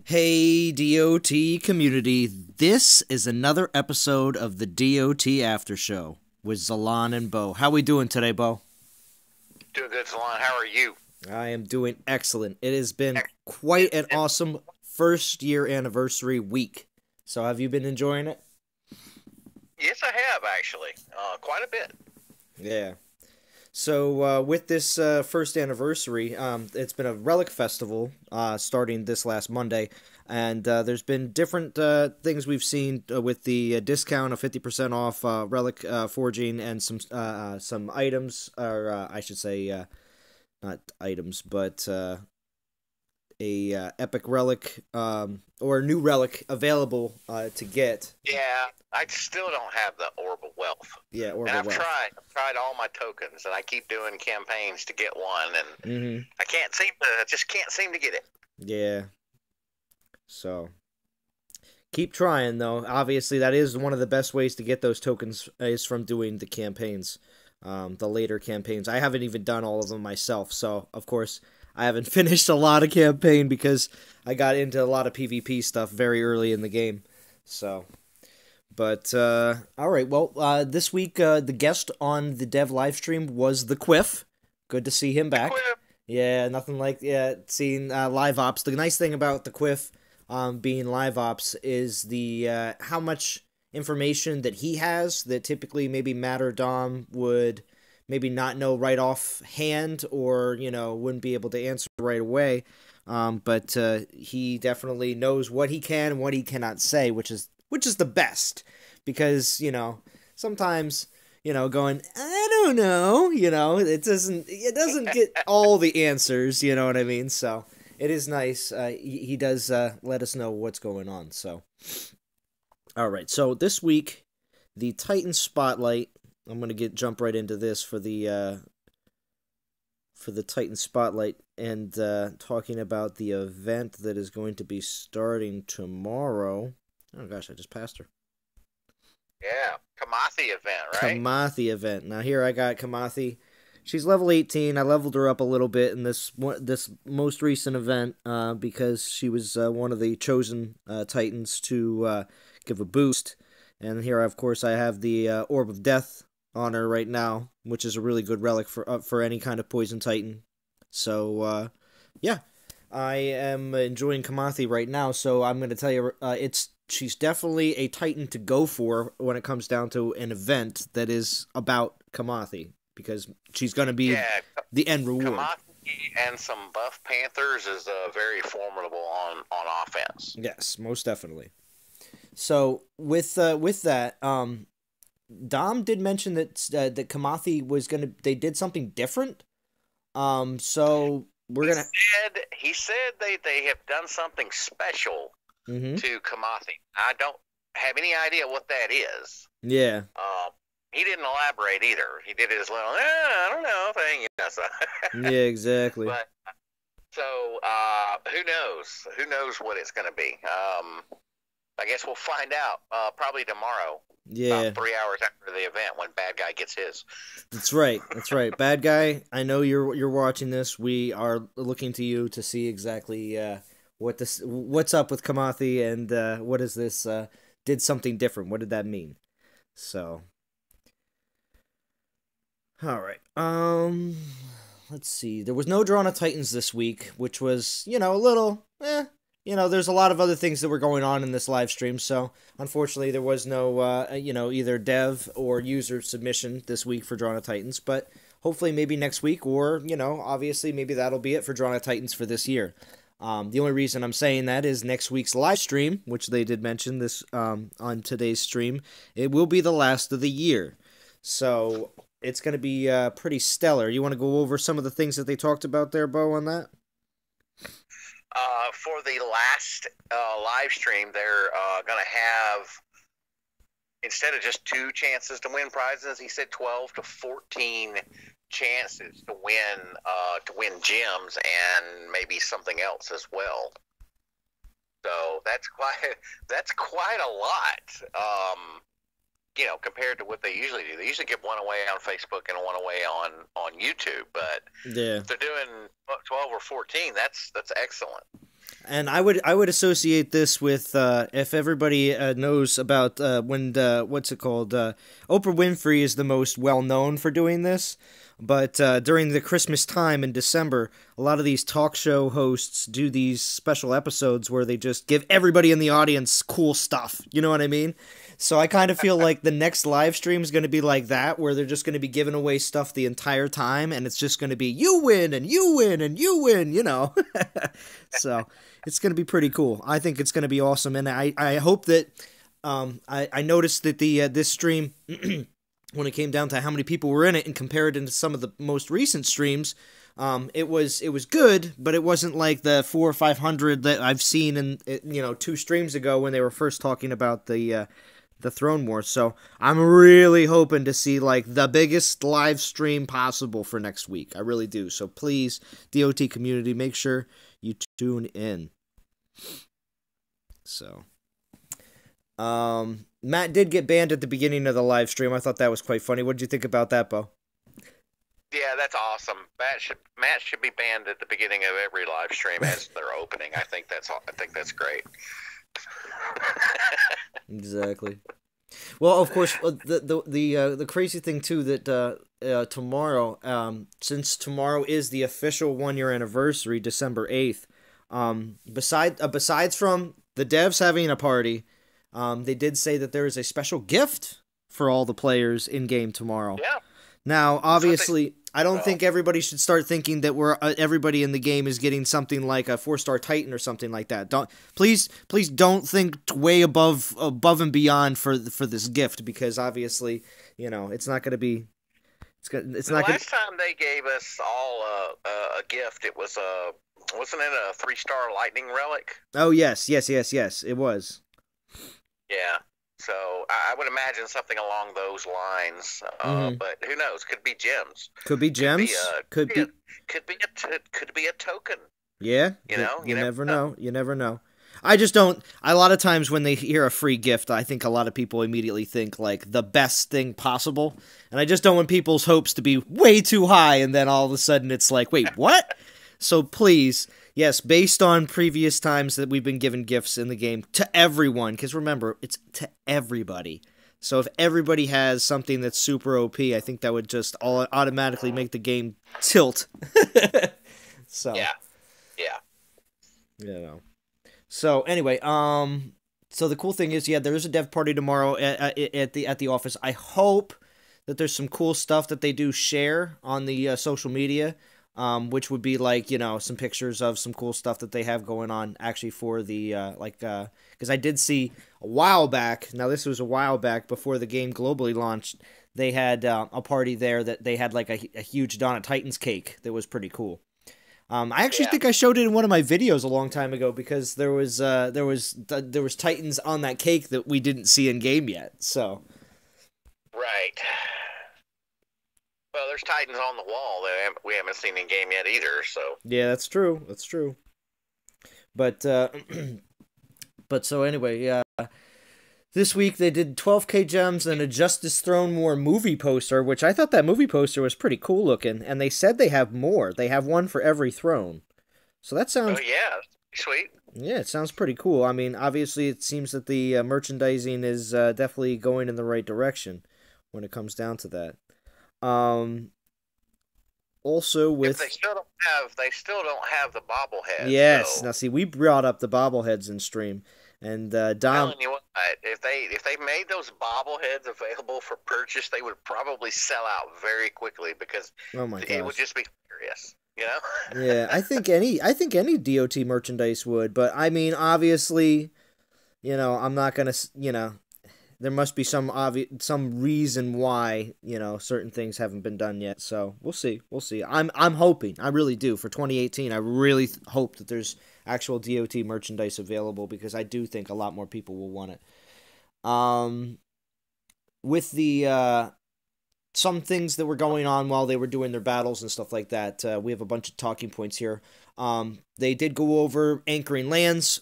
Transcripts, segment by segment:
Hey DOT community, this is another episode of the DOT Aftershow with Zalon and Bo. How we doing today, Bo? Doing good, Zalon. How are you? I am doing excellent. It has been quite an awesome first year anniversary week. So have you been enjoying it? Yes, I have, actually. Quite a bit. Yeah. So with this first anniversary, it's been a relic festival starting this last Monday, and there's been different things we've seen with the discount of 50% off relic forging and some items, or I should say not items, but a epic relic or a new relic available to get. Yeah, I still don't have the Orb of Wealth. Yeah, Orb and of Wealth. I've tried all my tokens, and I keep doing campaigns to get one, and Mm-hmm. I just can't seem to get it. Yeah. So keep trying, though. Obviously, that is one of the best ways to get those tokens is from doing the campaigns, the later campaigns. I haven't even done all of them myself, so of course I haven't finished a lot of campaign because I got into a lot of PvP stuff very early in the game. So, but all right. Well, this week the guest on the dev live stream was the Quiff. Good to see him back. Yeah, nothing like seeing live ops. The nice thing about the Quiff being live ops is the how much information that he has that typically maybe Matt or Dom would maybe not know right off hand, or wouldn't be able to answer right away. But he definitely knows what he can and what he cannot say, which is the best, because sometimes going, I don't know, it doesn't get all the answers, you know what I mean? So it is nice. He does let us know what's going on. So, all right. So this week, the Titan Spotlight. I'm gonna jump right into this for the Titan Spotlight, and talking about the event that is going to be starting tomorrow. Oh gosh, I just passed her. Yeah, Kamathi event, right? Kamathi event. Now here I got Kamathi. She's level 18. I leveled her up a little bit in this most recent event because she was one of the chosen Titans to give a boost. And here, of course, I have the Orb of Death on her right now, which is a really good relic for any kind of poison Titan. So yeah, I am enjoying Kamathi right now. So I'm going to tell you, she's definitely a Titan to go for when it comes down to an event that is about Kamathi, because she's going to be the end reward. Kamathi and some buff Panthers is very formidable on offense. Yes, most definitely. So with that, Dom did mention that Kamathi they did something different. So He said they have done something special to Kamathi. I don't have any idea what that is. Yeah. He didn't elaborate either. He did his little, I don't know thing. So. Yeah, exactly. But so who knows? Who knows what it's going to be? I guess we'll find out probably tomorrow. Yeah. About 3 hours after the event when Bad Guy gets his. That's right. That's right. Bad Guy, I know you're watching this. We are looking to you to see exactly what's up with Kamathi, and what is this did something different. What did that mean? So all right. Let's see. There was no Drawn of Titans this week, which was, a little there's a lot of other things that were going on in this live stream, so unfortunately there was no, either dev or user submission this week for Drawn of Titans, but hopefully maybe next week, or, obviously maybe that'll be it for Drawn of Titans for this year. The only reason I'm saying that is next week's live stream, which they did mention this on today's stream, it will be the last of the year. So it's going to be pretty stellar. You want to go over some of the things that they talked about there, Bo, on that? For the last live stream, they're going to have, instead of just 2 chances to win prizes, he said 12 to 14 chances to win gems and maybe something else as well. So that's quite a lot. Compared to what they usually do. They usually give one away on Facebook and one away on YouTube, but if they're doing 12 or 14, that's excellent. And I would associate this with if everybody knows about when what's it called? Oprah Winfrey is the most well known for doing this, but during the Christmas time in December, a lot of these talk show hosts do these special episodes where they just give everybody in the audience cool stuff. You know what I mean? So I kind of feel like the next live stream is going to be like that, where they're just going to be giving away stuff the entire time, and it's just going to be you win and you win and you win, you know. So it's going to be pretty cool. I think it's going to be awesome, and I hope that I noticed that the this stream when it came down to how many people were in it and compared it to some of the most recent streams. It was good, but it wasn't like the 400 or 500 that I've seen in 2 streams ago when they were first talking about the Throne Wars. So I'm really hoping to see like the biggest live stream possible for next week. I really do. So please, DOT community, make sure you tune in. So, Matt did get banned at the beginning of the live stream. I thought that was quite funny. What did you think about that, Bo? Yeah, that's awesome. Matt should be banned at the beginning of every live stream as their opening. I think that's great. Exactly. Well, of course, the crazy thing too that tomorrow, since tomorrow is the official 1-year anniversary, December 8th. Besides from the devs having a party, they did say that there is a special gift for all the players in game tomorrow. Yeah. Now, obviously, I don't think everybody should start thinking that everybody in the game is getting something like a 4-star Titan or something like that. Please don't think way above and beyond for this gift, because obviously, it's not going to be. It's not. Last time they gave us all a gift, it was wasn't it a 3-star lightning relic? Oh yes, it was. Yeah. So I would imagine something along those lines, but who knows? Could be gems. Could be gems. Could be a token. Yeah, you never know. You never know. I just don't. A lot of times when they hear a free gift, I think a lot of people immediately think like the best thing possible, and I just don't want people's hopes to be way too high, and then all of a sudden it's like, wait, what? So please. Yes, based on previous times that we've been given gifts in the game to everyone, because remember, it's to everybody. So if everybody has something that's super OP, I think that would just automatically make the game tilt. So yeah. So anyway, so the cool thing is, there is a dev party tomorrow at the office. I hope that there's some cool stuff that they do share on the social media. Which would be like, some pictures of some cool stuff that they have going on actually for the, because I did see a while back, now this was a while back before the game globally launched, they had a party there that they had like a huge Dawn of Titans cake that was pretty cool. I actually think I showed it in one of my videos a long time ago because there was Titans on that cake that we didn't see in game yet, so. Right. Well, there's Titans on the wall that we haven't seen in game yet either. So yeah, that's true. That's true. But so anyway, this week they did 12K gems and a Justice Throne War movie poster, which I thought that movie poster was pretty cool looking. And they said they have more. They have one for every throne. So that sounds. Oh yeah, sweet. Yeah, it sounds pretty cool. I mean, obviously, it seems that the merchandising is definitely going in the right direction when it comes down to that. Also with they still don't have the bobbleheads. Yes. So. Now see, we brought up the bobbleheads in stream, and Dom. Telling you what, if they made those bobbleheads available for purchase, they would probably sell out very quickly because it would just be curious. Yeah, I think any DOT merchandise would, but I mean, obviously, I'm not gonna, there must be some reason why, certain things haven't been done yet. So we'll see. I'm hoping, I really do, for 2018. I really hope that there's actual DOT merchandise available because I do think a lot more people will want it. With the some things that were going on while they were doing their battles and stuff like that, we have a bunch of talking points here. They did go over anchoring lands,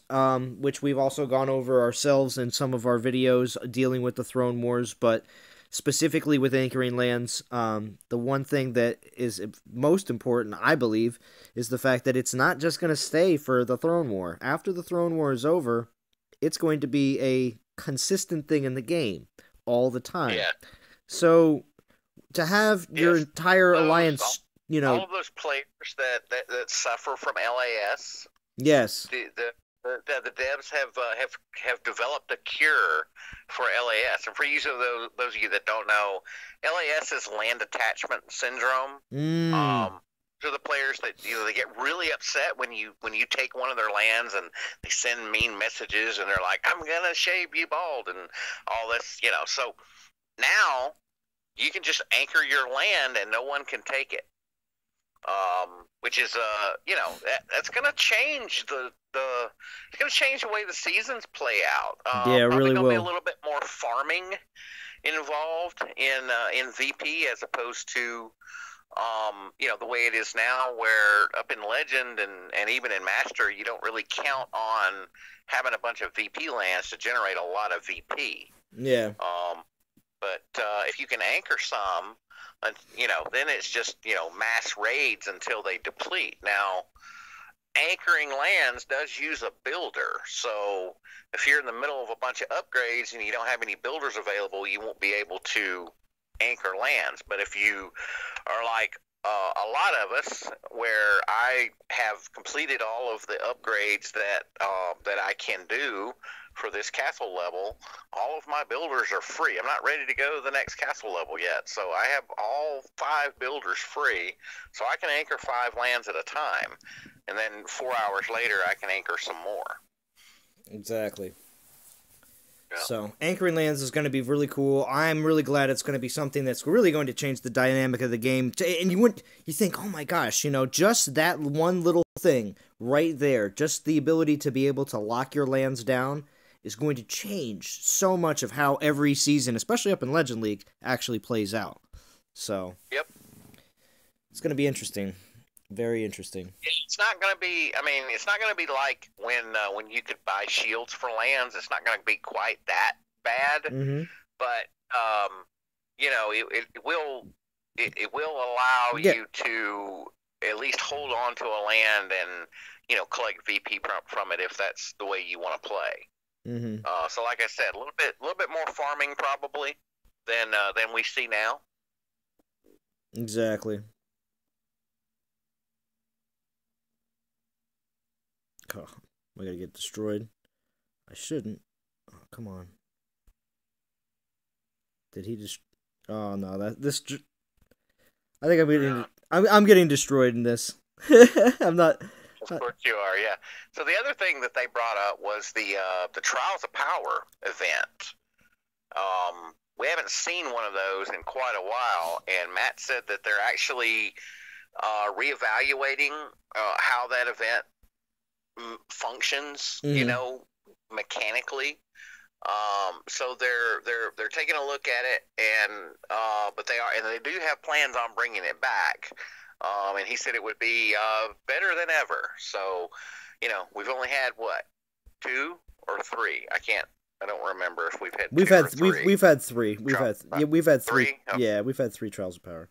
which we've also gone over ourselves in some of our videos dealing with the Throne Wars, but specifically with anchoring lands, the one thing that is most important, I believe, is the fact that it's not just going to stay for the Throne War. After the Throne War is over, it's going to be a consistent thing in the game all the time. Yeah. So to have your entire alliance, all of those players that suffer from LAS. Yes. The devs have developed a cure for LAS, and for those of you that don't know, LAS is land attachment syndrome. So the players that they get really upset when you take one of their lands and they send mean messages and they're like, "I'm gonna shave you bald" and all this, So now you can just anchor your land and no one can take it. Which is that's going to change it's going to change the way the seasons play out. Yeah, it really will. Probably going to be a little bit more farming involved in VP as opposed to the way it is now, where up in Legend and even in Master, you don't really count on having a bunch of VP lands to generate a lot of VP. Yeah. But if you can anchor some, then it's just, mass raids until they deplete. Now, anchoring lands does use a builder. So if you're in the middle of a bunch of upgrades and you don't have any builders available, you won't be able to anchor lands. But if you are like a lot of us, where I have completed all of the upgrades that I can do for this castle level, all of my builders are free. I'm not ready to go to the next castle level yet, so I have all 5 builders free, so I can anchor 5 lands at a time, and then 4 hours later I can anchor some more. Exactly. So, anchoring lands is going to be really cool. I'm really glad it's going to be something that's really going to change the dynamic of the game. And you think, oh my gosh, just that one little thing right there, just the ability to be able to lock your lands down is going to change so much of how every season, especially up in Legend League, actually plays out. So, yep. It's going to be interesting. Very interesting. It's not going to be. It's not going to be like when you could buy shields for lands. It's not going to be quite that bad. Mm-hmm. But it will allow you to at least hold on to a land and collect VP from it if that's the way you want to play. Mm-hmm. So like I said, a little bit more farming probably than we see now. Exactly. Oh, I gotta get destroyed. I shouldn't. Oh, come on. Did he just? Oh no, I think I'm getting destroyed in this. I'm not. Of course you are, yeah. So the other thing that they brought up was the Trials of Power event. We haven't seen one of those in quite a while, and Matt said that they're actually reevaluating how that event functions, mechanically. So they're taking a look at it, and but they do have plans on bringing it back. And he said it would be better than ever. So, we've only had what, 2 or 3? I don't remember if we've had. We've had 3. We've had 3. We've had 3. Okay. Yeah, we've had 3 Trials of Power.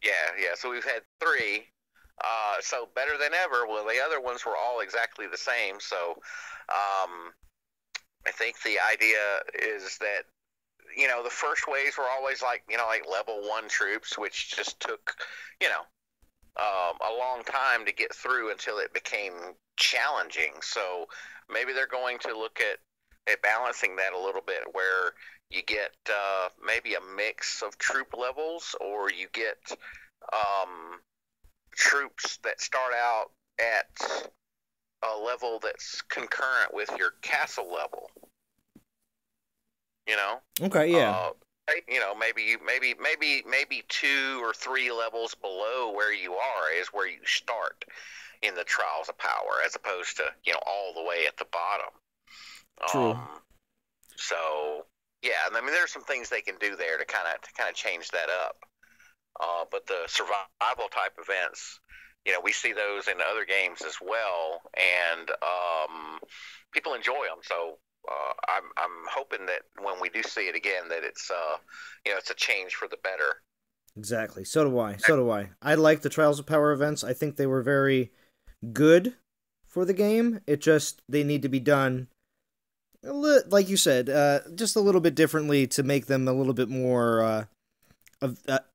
Yeah. So we've had 3. So better than ever. Well, the other ones were all exactly the same. So, I think the idea is that the first waves were always like level 1 troops, which just took a long time to get through until it became challenging. So maybe they're going to look at balancing that a little bit, where you get maybe a mix of troop levels, or you get troops that start out at a level that's concurrent with your castle level. Okay, yeah. Maybe 2 or 3 levels below where you are is where you start in the Trials of Power, as opposed to all the way at the bottom. True. So yeah, there's some things they can do there to kind of change that up. But the survival type events, we see those in other games as well, and people enjoy them. So I'm hoping that when we do see it again, that it's it's a change for the better. Exactly. So do I. So do I. I like the Trials of Power events. I think they were very good for the game. It just they need to be done like you said, just a little bit differently to make them a little bit more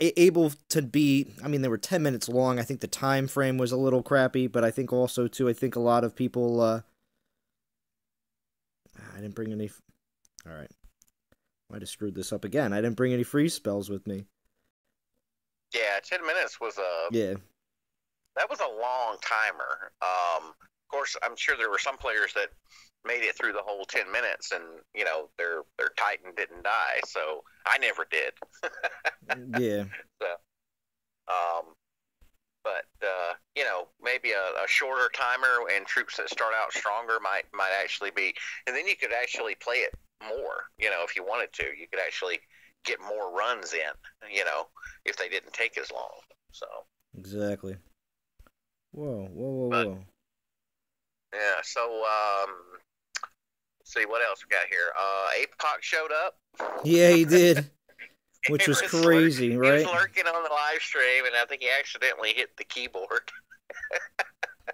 able to be. I mean, they were 10 minutes long. I think the time frame was a little crappy, but I think also too. I think a lot of people. I didn't bring any. All right, might have screwed this up again. I didn't bring any freeze spells with me. Yeah, 10 minutes was a Yeah. That was a long timer. Of course, I'm sure there were some players that made it through the whole 10 minutes, and their Titan didn't die. So I never did. Yeah. So, but maybe a shorter timer and troops that start out stronger might actually be, and then you could actually play it more. If you wanted to, you could actually get more runs in. If they didn't take as long. So exactly. Whoa, whoa, whoa, but, whoa. Yeah. So let's see what else we got here. Apoc showed up. Yeah, he did. Which was crazy, right? He was lurking on the live stream, and I think he accidentally hit the keyboard.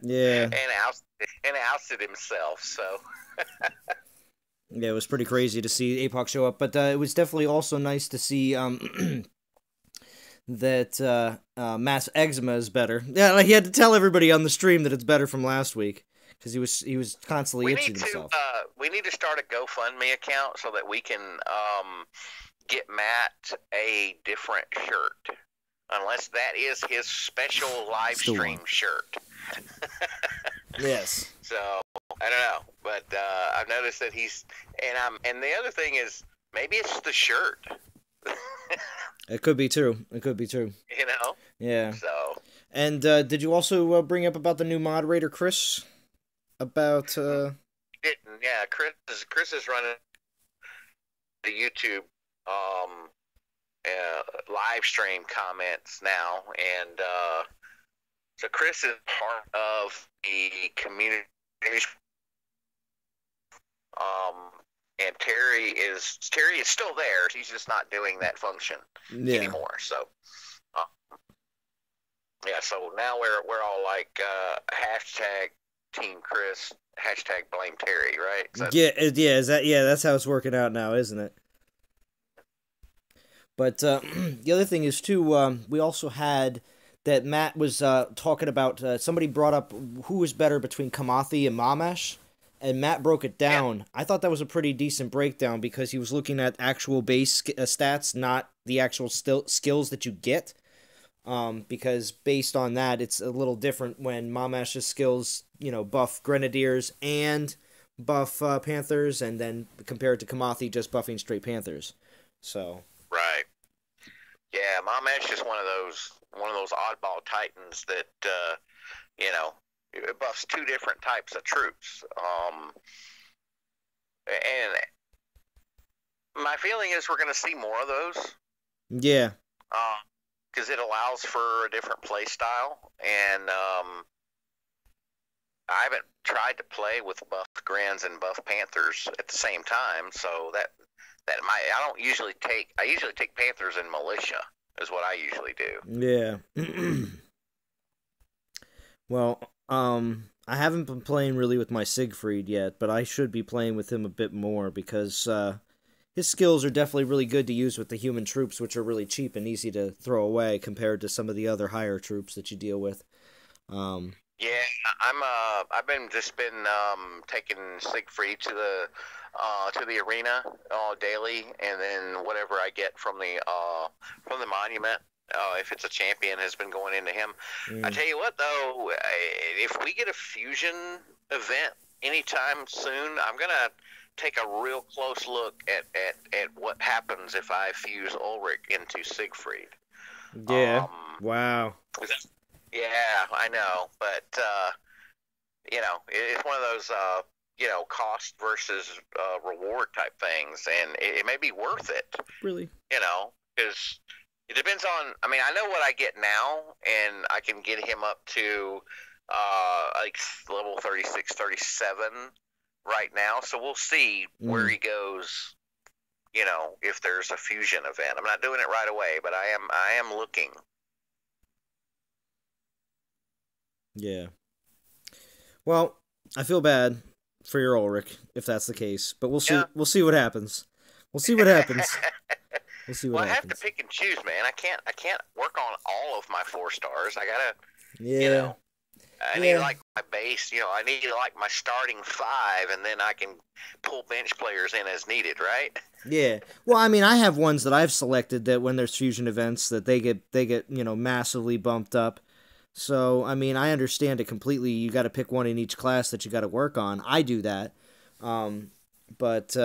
Yeah. And ousted himself. So. Yeah, it was pretty crazy to see Apoc show up, but it was definitely also nice to see that Mass Eczema is better. Yeah, like he had to tell everybody on the stream that it's better from last week because he was constantly itching himself. We need to start a GoFundMe account so that we can get Matt a different shirt, unless that is his special live stream shirt. Yes. So I don't know, but I've noticed that and the other thing is maybe it's the shirt. It could be true. It could be true. Yeah. So. And did you also bring up about the new moderator, Chris? About Yeah, Chris is running the YouTube live stream comments now, and so Chris is part of the community. And Terry is still there. He's just not doing that function anymore. So, yeah. So now we're all like hashtag Team Chris, hashtag blame Terry, right? So, yeah. That's how it's working out now, isn't it? But the other thing is too. We also had that Matt was talking about. Somebody brought up who was better between Kamathi and Mamash. And Matt broke it down. Yeah. I thought that was a pretty decent breakdown because he was looking at actual base stats, not the actual skills that you get. Because based on that, it's a little different when Mamash's skills, buff Grenadiers and buff Panthers, and then compared to Kamathi just buffing straight Panthers. So. Right. Yeah, Mamash is one of those oddball titans that it buffs two different types of troops. And my feeling is we're going to see more of those. Yeah. Because it allows for a different play style. And I haven't tried to play with buff Grens and buff Panthers at the same time. So that I usually take Panthers and Militia is what I usually do. Yeah. Well, I haven't been playing really with my Siegfried yet, but I should be playing with him a bit more because his skills are definitely really good to use with the human troops, which are really cheap and easy to throw away compared to some of the other higher troops that you deal with. Yeah, I've been taking Siegfried to the arena daily, and then whatever I get from the monument. If it's a champion, has been going into him. I tell you what, though, if we get a fusion event anytime soon, I'm gonna take a real close look at what happens if I fuse Ulrich into Siegfried. Yeah. Wow. Yeah, I know, but it's one of those cost versus reward type things, and it may be worth it. Really? Because it depends on. I mean, I know what I get now, and I can get him up to like level 36, 37 right now, so we'll see where he goes. You know, if there's a fusion event, I'm not doing it right away, but I am looking. Yeah. Well, I feel bad for your Ulrich if that's the case, but we'll see. Yeah. We'll see what happens. We'll see what happens. We'll see what well, I have happens. to pick and choose, man. I can't work on all of my 4-stars. I gotta, Yeah. you know, I need like my base. You know, I need like my starting 5, and then I can pull bench players in as needed, right? Yeah. Well, I mean, I have ones that I've selected that when there's fusion events that they get massively bumped up. So, I mean, I understand it completely. You got to pick one in each class that you got to work on. I do that. But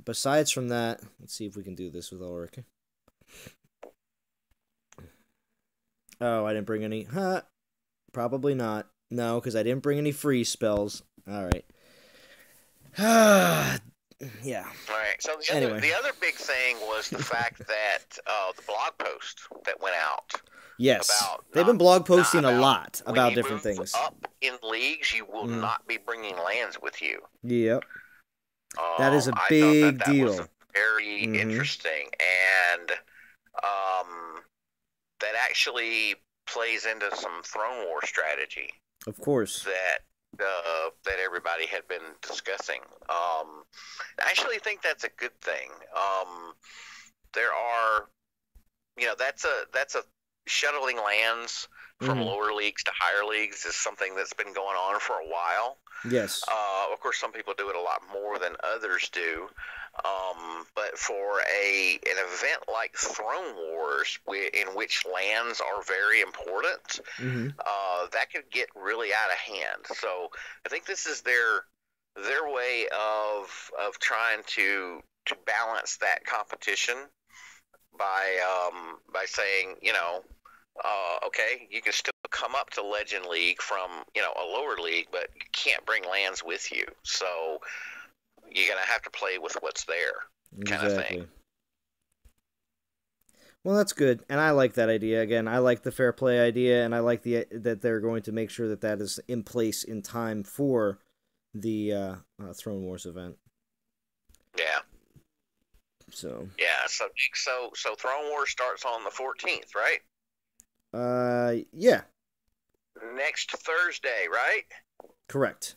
besides from that, let's see if we can do this with Ulrich. Oh, I didn't bring any. Huh? Probably not. No, because I didn't bring any free spells. All right. Yeah. All right. So the other big thing was the fact that the blog post that went out. Yes. About they've been blog posting a lot about different things. Up in leagues, you will not be bringing lands with you. Yep. That is a big deal. Was very interesting, and that actually plays into some Throne War strategy. Of course. That everybody had been discussing. I actually think that's a good thing. There are, that's a shuttling lands from lower leagues to higher leagues is something that's been going on for a while. Yes. Of course, some people do it a lot more than others do. But for an event like Throne Wars, in which lands are very important, that could get really out of hand. So I think this is their way of trying to balance that competition by saying, okay, you can still come up to Legend League from, a lower league, but you can't bring lands with you. So you're going to have to play with what's there, kind of thing. Well, that's good, and I like that idea. Again, I like the fair play idea, and I like that they're going to make sure that is in place in time for the Throne Wars event. Yeah. So. Yeah. So Throne Wars starts on the 14th, right? Yeah. Next Thursday, right? Correct.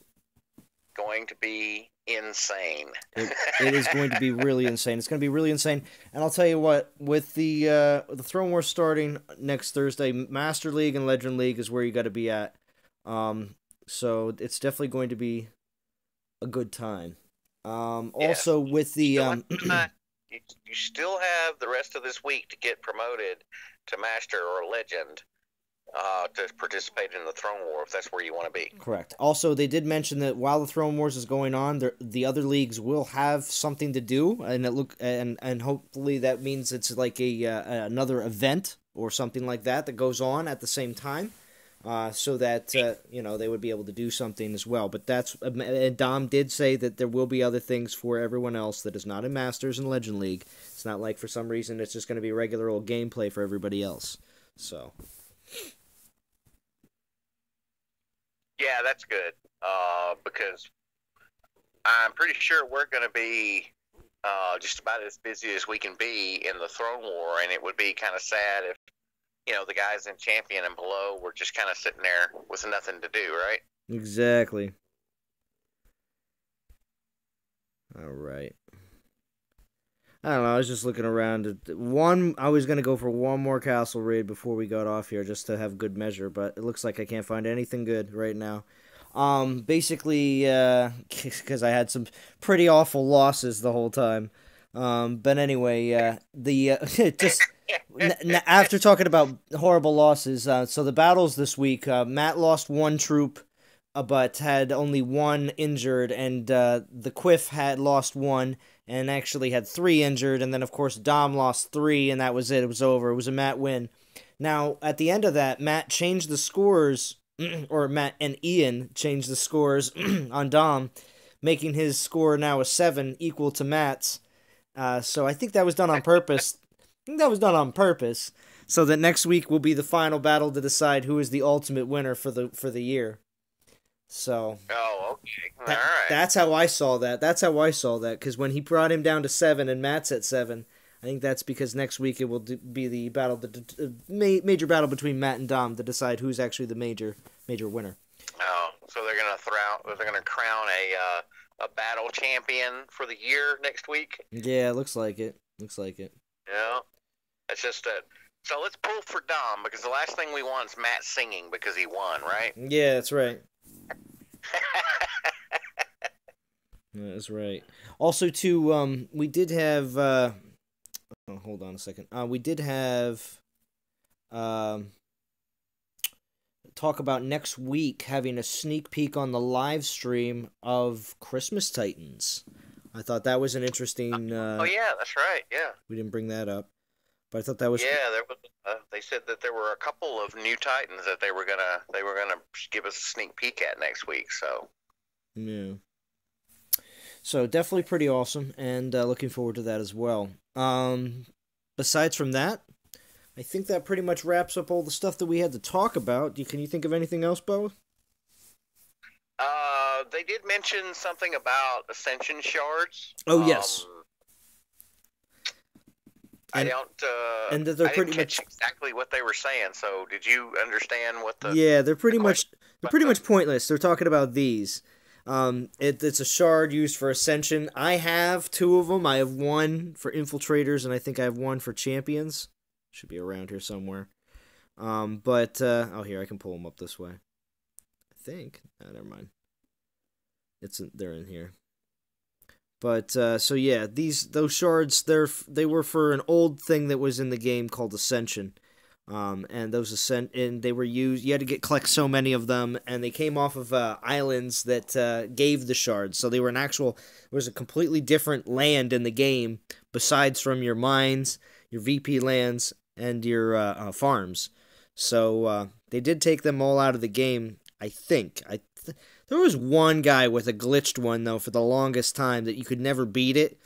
Going to be insane. It is going to be really insane. It's going to be really insane. And I'll tell you what, with the Throne Wars starting next Thursday, Master League and Legend League is where you got to be at. So it's definitely going to be a good time. Also with the you still have the rest of this week to get promoted to Master or Legend. To participate in the Throne War, if that's where you want to be. Correct. Also, they did mention that while the Throne Wars is going on, the other leagues will have something to do, and hopefully that means it's like another event or something like that goes on at the same time, so that they would be able to do something as well. But Dom did say that there will be other things for everyone else that is not in Masters and Legend League. It's not like for some reason it's just going to be regular old gameplay for everybody else. So. Yeah, that's good, because I'm pretty sure we're going to be just about as busy as we can be in the Throne War, and it would be kind of sad if, the guys in Champion and below were just kind of sitting there with nothing to do, right? Exactly. All right. I don't know, I was just looking around. I was going to go for one more castle raid before we got off here just to have good measure, but it looks like I can't find anything good right now. Basically, because I had some pretty awful losses the whole time. But anyway, just after talking about horrible losses, so the battles this week, Matt lost one troop, but had only one injured, and the Quiff had lost one, and actually had 3 injured, and then, of course, Dom lost 3, and that was it. It was over. It was a Matt win. Now, at the end of that, Matt changed the scores, or Matt and Ian changed the scores on Dom, making his score now a 7, equal to Matt's. So I think that was done on purpose. So that next week will be the final battle to decide who is the ultimate winner for the year. So Oh, okay. All that right. that's how I saw that. That's how I saw that. Because when he brought him down to 7 and Matt's at 7, I think that's because next week it will be the battle, major battle between Matt and Dom to decide who's actually the major winner. Oh, so they're gonna crown a battle champion for the year next week. Yeah, looks like it. Looks like it. Yeah, that's just it. So let's pull for Dom because the last thing we want is Matt singing because he won, right? Yeah, that's right. That's right. Also, too, we did have. Oh, hold on a second. We did have. Um, talk about next week having a sneak peek on the live stream of Christmas Titans. I thought that was an interesting. Oh yeah, that's right. Yeah. We didn't bring that up, but I thought that was. Yeah, there was. They said that there were a couple of new Titans that they were gonna give us a sneak peek at next week. So. Yeah. So definitely pretty awesome, and looking forward to that as well. Besides from that, I think that pretty much wraps up all the stuff that we had to talk about. Can you think of anything else, Bo? They did mention something about ascension shards. Oh yes. I don't. And that they're I pretty didn't catch much exactly what they were saying. So, did you understand what the? yeah, they're pretty the much pointless. They're talking about these. It's a shard used for ascension. I have 2 of them. I have one for infiltrators, and I think I have one for champions. Should be around here somewhere. But oh, here I can pull them up this way. I think. Never mind. They're in here. But so yeah, those shards they were for an old thing that was in the game called Ascension. And they were used. You had to collect so many of them, and they came off of islands that gave the shards. So they were it was a completely different land in the game, besides from your mines, your VP lands, and your farms. So they did take them all out of the game. I think. There was one guy with a glitched one though for the longest time that you could never beat it,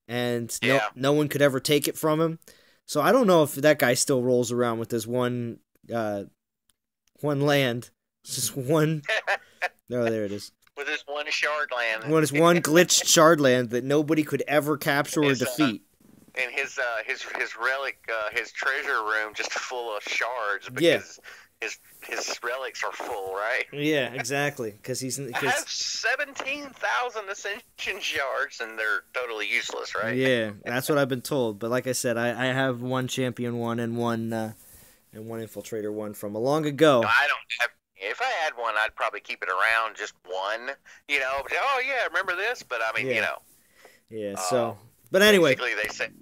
and no one could ever take it from him. So I don't know if that guy still rolls around with this one land. It's just one. Oh, there it is. With this one shard land. One glitched shard land that nobody could ever capture or defeat. And his relic, his treasure room just full of shards because his relics are full, right? Yeah, exactly. Because I have 17,000 ascension shards, and they're totally useless, right? Yeah, that's what I've been told. But like I said, I have one champion one and one infiltrator one from long ago. No, I don't have. If I had one, I'd probably keep it around, just one. Oh yeah, remember this? But I mean, Yeah. So, but anyway, basically they said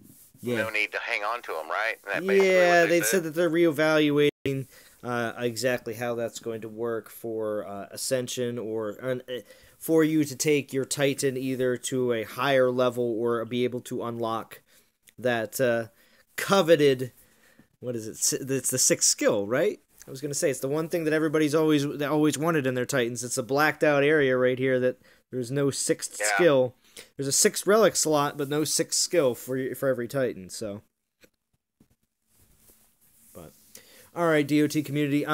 no need to hang on to them, right? They said that they're reevaluating exactly how that's going to work for Ascension or for you to take your Titan either to a higher level or be able to unlock that coveted. What is it? It's the 6th skill, right? I was going to say it's the one thing that everybody's always wanted in their Titans. It's a blacked out area right here that there's no 6th skill. There's a 6th relic slot, but no 6th skill for every Titan. So, but all right, DOT community.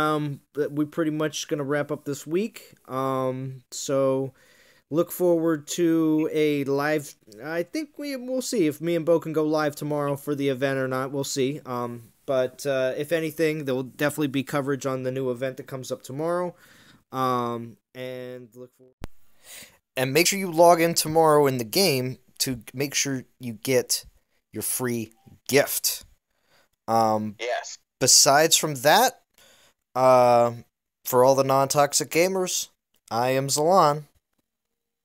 We're pretty much gonna wrap up this week. So look forward to a live. I think we'll see if me and Bo can go live tomorrow for the event or not. We'll see. But if anything, there will definitely be coverage on the new event that comes up tomorrow. And look forward. And make sure you log in tomorrow in the game to make sure you get your free gift. Yes. Besides from that, for all the non-toxic gamers, I am Zalon.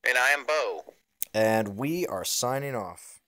And I am Bo. And we are signing off.